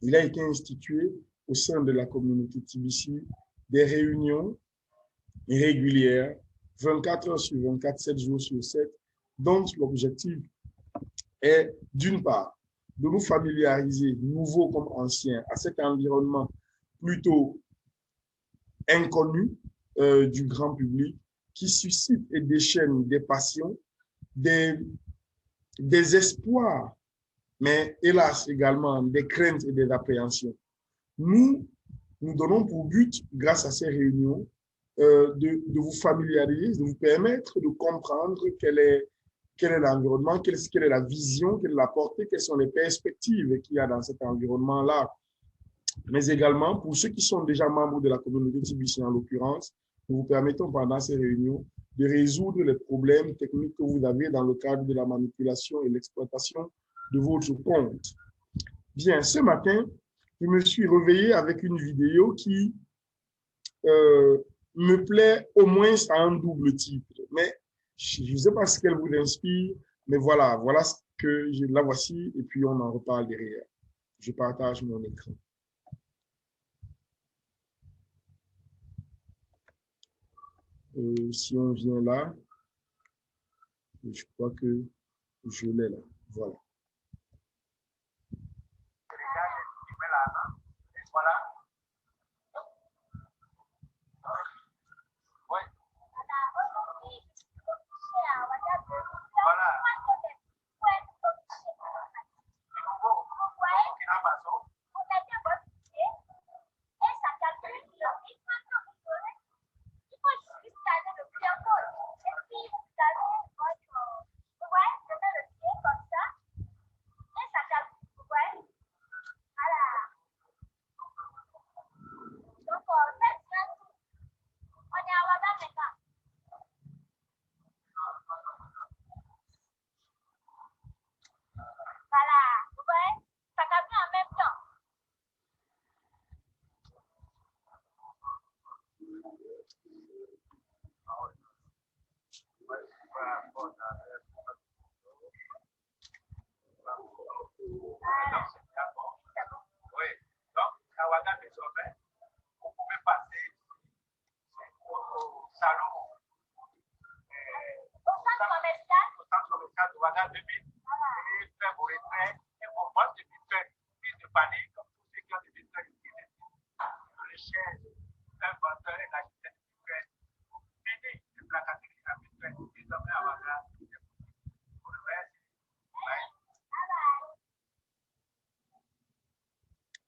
il a été institué au sein de la communauté TBC des réunions régulières, 24 heures sur 24, 7 jours sur 7, dont l'objectif est, d'une part, de nous familiariser, nouveaux comme anciens, à cet environnement plutôt inconnu du grand public, qui suscite et déchaîne des passions, des espoirs, mais hélas également des craintes et des appréhensions. Nous donnons pour but, grâce à ces réunions, de vous familiariser, de vous permettre de comprendre quel est l'environnement, quelle est la vision, quelle est la portée, quelles sont les perspectives qu'il y a dans cet environnement-là. Mais également, pour ceux qui sont déjà membres de la communauté TBC en l'occurrence, nous vous permettons pendant ces réunions de résoudre les problèmes techniques que vous avez dans le cadre de la manipulation et l'exploitation de votre compte. Bien, ce matin, je me suis réveillé avec une vidéo qui me plaît au moins à un double titre. Mais je ne sais pas ce qu'elle vous inspire, mais voilà ce que la voici et puis on en reparle derrière. Je partage mon écran. Si on vient là, je crois que je l'ai là. Voilà.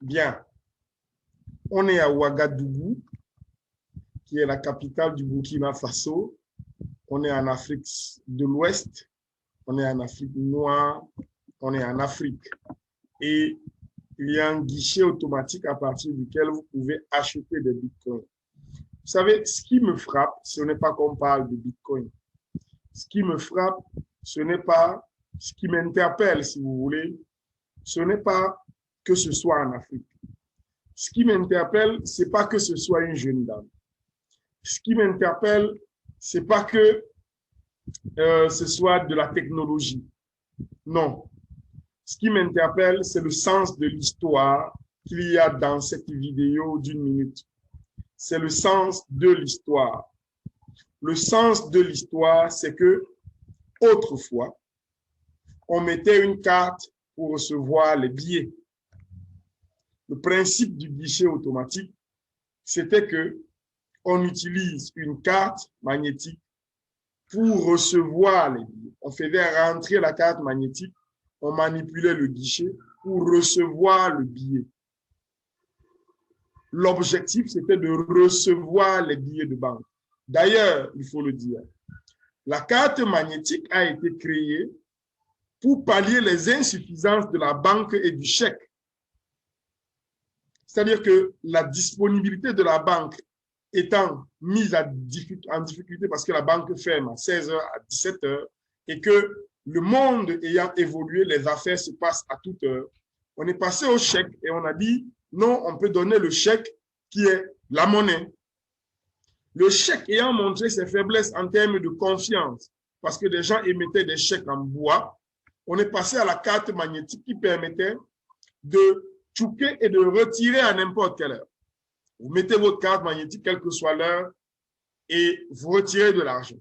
Bien, on est à Ouagadougou, qui est la capitale du Burkina Faso. On est en Afrique de l'Ouest, on est en Afrique noire, on est en Afrique. Et il y a un guichet automatique à partir duquel vous pouvez acheter des bitcoins. Vous savez, ce qui me frappe, ce n'est pas qu'on parle de bitcoin. Ce qui me frappe, ce n'est pas, ce qui m'interpelle, si vous voulez, ce n'est pas que ce soit en Afrique. Ce qui m'interpelle, ce n'est pas que ce soit une jeune dame. Ce qui m'interpelle, ce n'est pas que ce soit de la technologie. Non. Ce qui m'interpelle, c'est le sens de l'histoire qu'il y a dans cette vidéo d'1 minute. C'est le sens de l'histoire. Le sens de l'histoire, c'est que autrefois, on mettait une carte pour recevoir les billets. Le principe du guichet automatique, c'était que on utilise une carte magnétique pour recevoir les billets. On faisait rentrer la carte magnétique, on manipulait le guichet pour recevoir le billet. L'objectif, c'était de recevoir les billets de banque. D'ailleurs, il faut le dire, la carte magnétique a été créée pour pallier les insuffisances de la banque et du chèque. C'est-à-dire que la disponibilité de la banque étant mise en difficulté parce que la banque ferme à 16h, à 17h, et que le monde ayant évolué, les affaires se passent à toute heure, on est passé au chèque et on a dit, non, on peut donner le chèque qui est la monnaie. Le chèque ayant montré ses faiblesses en termes de confiance, parce que des gens émettaient des chèques en bois, on est passé à la carte magnétique qui permettait de choquer et de retirer à n'importe quelle heure. Vous mettez votre carte magnétique, quelle que soit l'heure, et vous retirez de l'argent.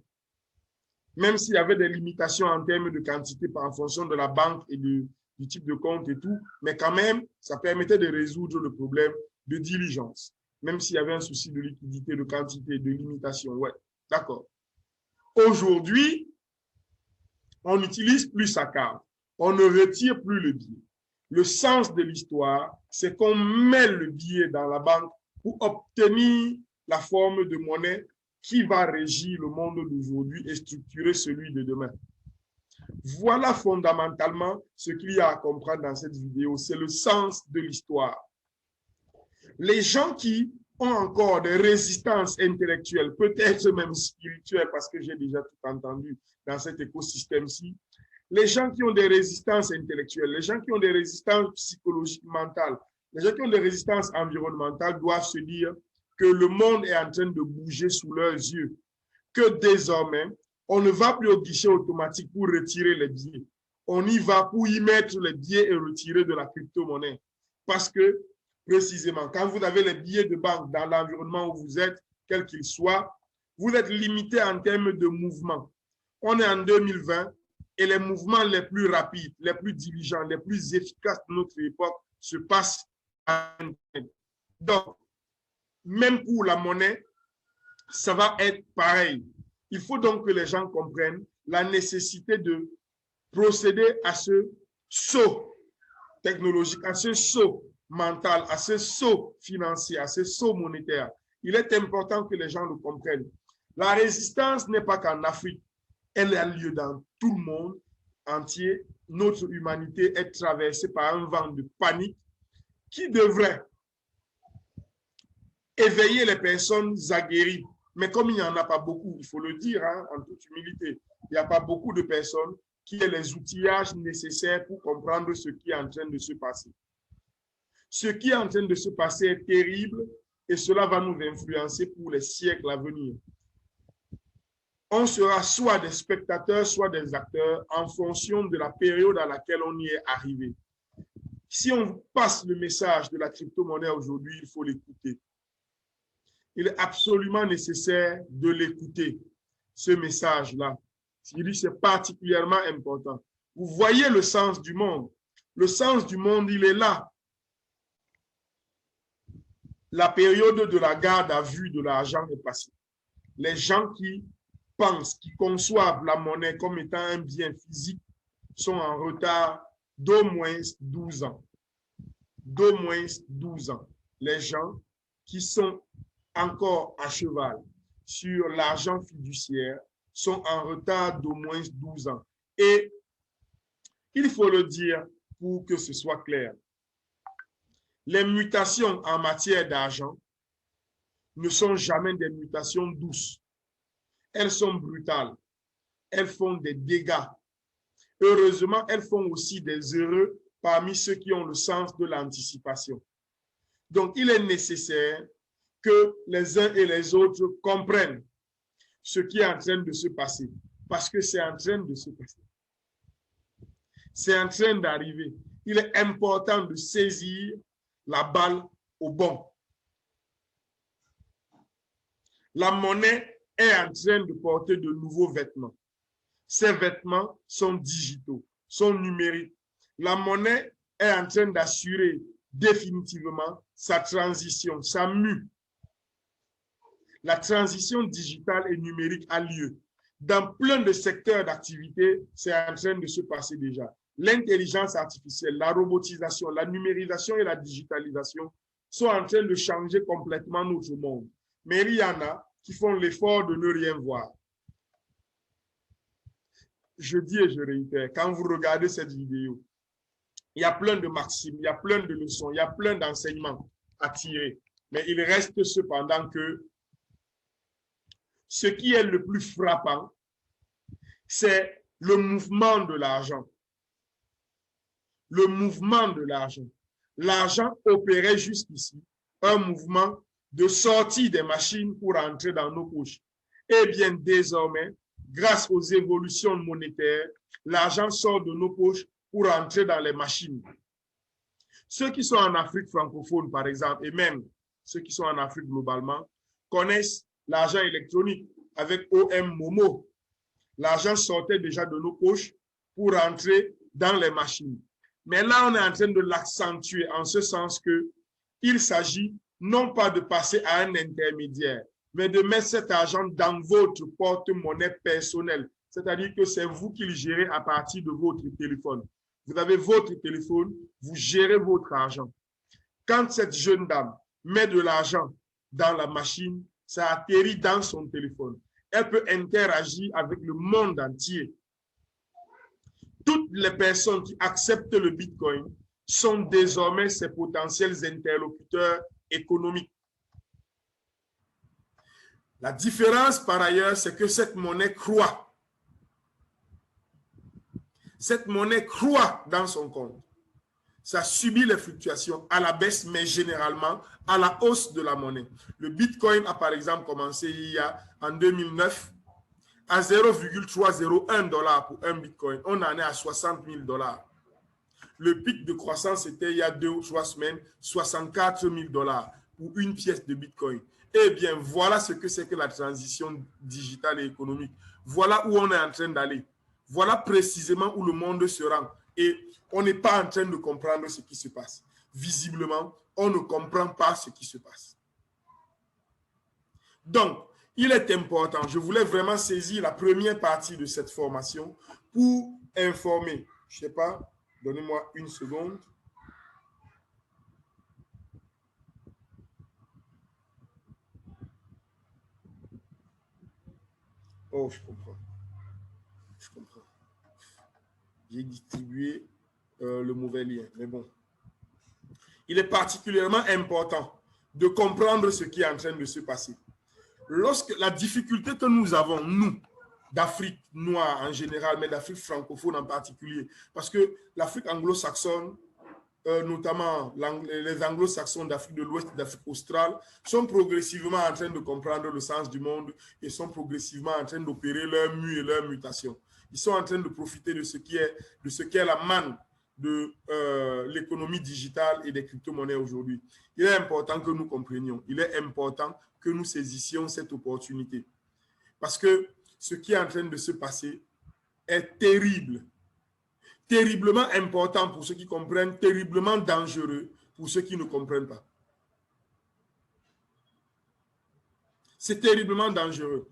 Même s'il y avait des limitations en termes de quantité en fonction de la banque et du type de compte et tout, mais quand même, ça permettait de résoudre le problème de diligence. Même s'il y avait un souci de liquidité, de quantité, de limitation. Ouais, d'accord. Aujourd'hui, on n'utilise plus sa carte. On ne retire plus le billet. Le sens de l'histoire, c'est qu'on met le billet dans la banque pour obtenir la forme de monnaie qui va régir le monde d'aujourd'hui et structurer celui de demain. Voilà fondamentalement ce qu'il y a à comprendre dans cette vidéo. C'est le sens de l'histoire. Les gens qui ont encore des résistances intellectuelles, peut-être même spirituelles, parce que j'ai déjà tout entendu dans cet écosystème-ci, les gens qui ont des résistances intellectuelles, les gens qui ont des résistances psychologiques mentales, les gens qui ont des résistances environnementales doivent se dire que le monde est en train de bouger sous leurs yeux, que désormais, on ne va plus au guichet automatique pour retirer les billets. On y va pour y mettre les billets et retirer de la crypto-monnaie. Parce que, précisément, quand vous avez les billets de banque dans l'environnement où vous êtes, quel qu'il soit, vous êtes limité en termes de mouvement. On est en 2020 et les mouvements les plus rapides, les plus diligents, les plus efficaces de notre époque se passent à Internet. Donc, même pour la monnaie, ça va être pareil. Il faut donc que les gens comprennent la nécessité de procéder à ce saut technologique, à ce saut mental, à ce saut financier, à ce saut monétaire. Il est important que les gens le comprennent. La résistance n'est pas qu'en Afrique, elle a lieu dans tout le monde entier. Notre humanité est traversée par un vent de panique qui devrait éveiller les personnes aguerries. Mais comme il n'y en a pas beaucoup, il faut le dire hein, en toute humilité, il n'y a pas beaucoup de personnes qui aient les outillages nécessaires pour comprendre ce qui est en train de se passer. Ce qui est en train de se passer est terrible et cela va nous influencer pour les siècles à venir. On sera soit des spectateurs, soit des acteurs en fonction de la période à laquelle on y est arrivé. Si on passe le message de la crypto-monnaie aujourd'hui, il faut l'écouter. Il est absolument nécessaire de l'écouter, ce message-là. C'est particulièrement important. Vous voyez le sens du monde. Le sens du monde, il est là. La période de la garde à vue de l'argent est passée. Les gens qui pensent, qui conçoivent la monnaie comme étant un bien physique sont en retard d'au moins 12 ans. D'au moins 12 ans. Les gens qui sont encore à cheval sur l'argent fiduciaire sont en retard d'au moins 12 ans. Et il faut le dire pour que ce soit clair. Les mutations en matière d'argent ne sont jamais des mutations douces. Elles sont brutales. Elles font des dégâts. Heureusement, elles font aussi des heureux parmi ceux qui ont le sens de l'anticipation. Donc, il est nécessaire que les uns et les autres comprennent ce qui est en train de se passer. Parce que c'est en train de se passer. C'est en train d'arriver. Il est important de saisir la balle au bon. La monnaie est en train de porter de nouveaux vêtements. Ces vêtements sont digitaux, sont numériques. La monnaie est en train d'assurer définitivement sa transition, sa mue. La transition digitale et numérique a lieu. Dans plein de secteurs d'activité, c'est en train de se passer déjà. L'intelligence artificielle, la robotisation, la numérisation et la digitalisation sont en train de changer complètement notre monde. Mais il y en a qui font l'effort de ne rien voir. Je dis et je réitère, quand vous regardez cette vidéo, il y a plein de maximes, il y a plein de leçons, il y a plein d'enseignements à tirer. Mais il reste cependant que ce qui est le plus frappant, c'est le mouvement de l'argent. Le mouvement de l'argent. L'argent opérait jusqu'ici un mouvement de sortie des machines pour entrer dans nos poches. Eh bien, désormais, grâce aux évolutions monétaires, l'argent sort de nos poches pour entrer dans les machines. Ceux qui sont en Afrique francophone, par exemple, et même ceux qui sont en Afrique globalement, connaissent l'argent électronique avec OM Momo. L'argent sortait déjà de nos poches pour rentrer dans les machines. Mais là, on est en train de l'accentuer en ce sens qu'il s'agit non pas de passer à un intermédiaire, mais de mettre cet argent dans votre porte-monnaie personnelle. C'est-à-dire que c'est vous qui le gérez à partir de votre téléphone. Vous avez votre téléphone, vous gérez votre argent. Quand cette jeune dame met de l'argent dans la machine, ça atterrit dans son téléphone. Elle peut interagir avec le monde entier. Toutes les personnes qui acceptent le Bitcoin sont désormais ses potentiels interlocuteurs économiques. La différence, par ailleurs, c'est que cette monnaie croît. Cette monnaie croît dans son compte. Ça subit les fluctuations à la baisse, mais généralement à la hausse de la monnaie. Le Bitcoin a par exemple commencé en 2009 à 0,301 $ pour un Bitcoin. On en est à 60 000 $. Le pic de croissance était il y a 2 ou 3 semaines, 64 000 $ pour une pièce de Bitcoin. Eh bien, voilà ce que c'est que la transition digitale et économique. Voilà où on est en train d'aller. Voilà précisément où le monde se rend. Et on n'est pas en train de comprendre ce qui se passe. Visiblement, on ne comprend pas ce qui se passe. Donc, il est important, je voulais vraiment saisir la première partie de cette formation pour informer. Je ne sais pas, donnez-moi une seconde. Oh, je comprends. Je comprends. J'ai distribué le mauvais lien, mais bon. Il est particulièrement important de comprendre ce qui est en train de se passer. Lorsque la difficulté que nous avons, nous, d'Afrique noire en général, mais d'Afrique francophone en particulier, parce que l'Afrique anglo-saxonne, notamment les anglo-saxons d'Afrique de l'Ouest et d'Afrique australe, sont progressivement en train de comprendre le sens du monde et sont progressivement en train d'opérer leur mue et leur mutation. Ils sont en train de profiter de ce qui est la manne de l'économie digitale et des crypto-monnaies aujourd'hui. Il est important que nous comprenions, il est important que nous saisissions cette opportunité. Parce que ce qui est en train de se passer est terrible. Terriblement important pour ceux qui comprennent, terriblement dangereux pour ceux qui ne comprennent pas. C'est terriblement dangereux.